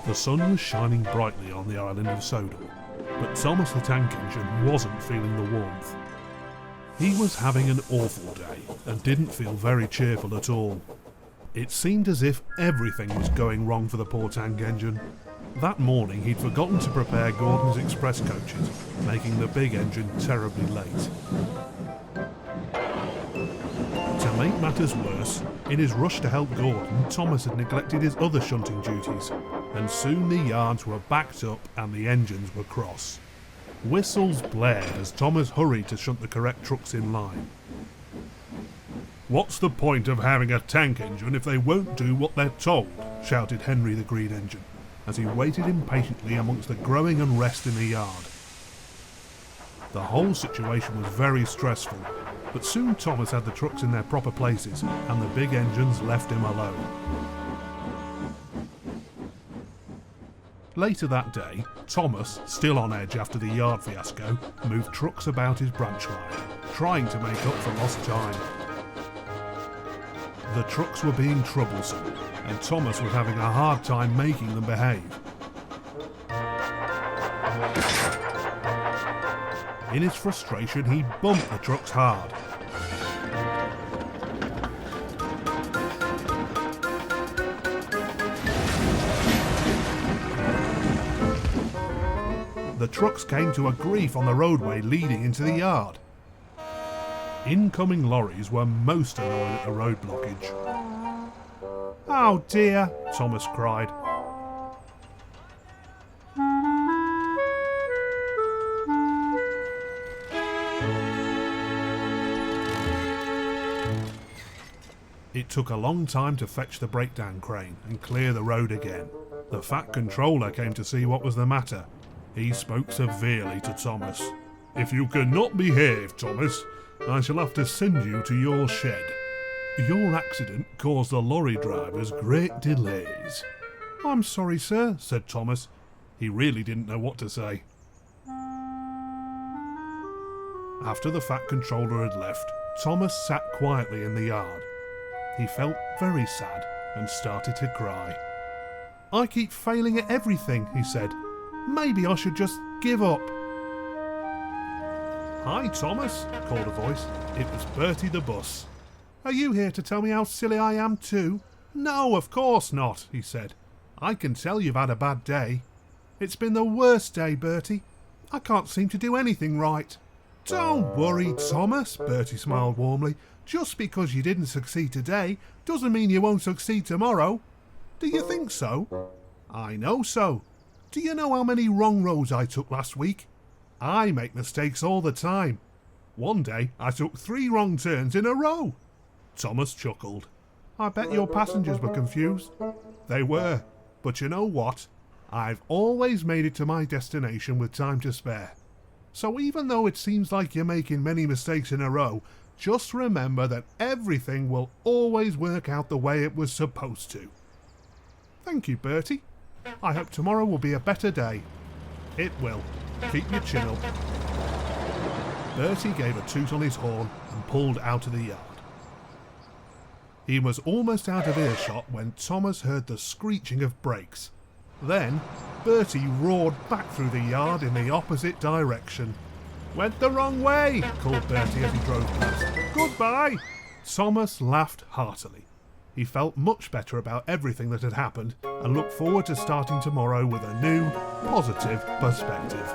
The sun was shining brightly on the island of Sodor, but Thomas the Tank Engine wasn't feeling the warmth. He was having an awful day and didn't feel very cheerful at all. It seemed as if everything was going wrong for the poor tank engine. That morning he'd forgotten to prepare Gordon's express coaches, making the big engine terribly late. To make matters worse, in his rush to help Gordon, Thomas had neglected his other shunting duties, and soon the yards were backed up and the engines were cross. Whistles blared as Thomas hurried to shunt the correct trucks in line. "What's the point of having a tank engine if they won't do what they're told?" shouted Henry the Green Engine, as he waited impatiently amongst the growing unrest in the yard. The whole situation was very stressful, but soon Thomas had the trucks in their proper places and the big engines left him alone. Later that day, Thomas, still on edge after the yard fiasco, moved trucks about his branch line, trying to make up for lost time. The trucks were being troublesome, and Thomas was having a hard time making them behave. In his frustration, he bumped the trucks hard. The trucks came to a grief on the roadway leading into the yard. Incoming lorries were most annoyed at the road blockage. "Oh dear," Thomas cried. It took a long time to fetch the breakdown crane and clear the road again. The Fat Controller came to see what was the matter. He spoke severely to Thomas. "If you cannot behave, Thomas, I shall have to send you to your shed. Your accident caused the lorry drivers great delays." "I'm sorry, sir," said Thomas. He really didn't know what to say. After the Fat Controller had left, Thomas sat quietly in the yard. He felt very sad and started to cry. "I keep failing at everything," he said. "Maybe I should just give up." "Hi, Thomas," called a voice. It was Bertie the bus. "Are you here to tell me how silly I am too?" "No, of course not," he said. "I can tell you've had a bad day." "It's been the worst day, Bertie. I can't seem to do anything right." "Don't worry, Thomas," Bertie smiled warmly. "Just because you didn't succeed today doesn't mean you won't succeed tomorrow." "Do you think so?" "I know so. Do you know how many wrong roads I took last week? I make mistakes all the time. One day I took 3 wrong turns in a row." Thomas chuckled. "I bet your passengers were confused." "They were. But you know what? I've always made it to my destination with time to spare. So even though it seems like you're making many mistakes in a row, just remember that everything will always work out the way it was supposed to." "Thank you, Bertie. I hope tomorrow will be a better day." "It will. Keep your chin up." Bertie gave a toot on his horn and pulled out of the yard. He was almost out of earshot when Thomas heard the screeching of brakes. Then Bertie roared back through the yard in the opposite direction. "Went the wrong way," called Bertie as he drove past. "Goodbye." Thomas laughed heartily. He felt much better about everything that had happened and looked forward to starting tomorrow with a new, positive perspective.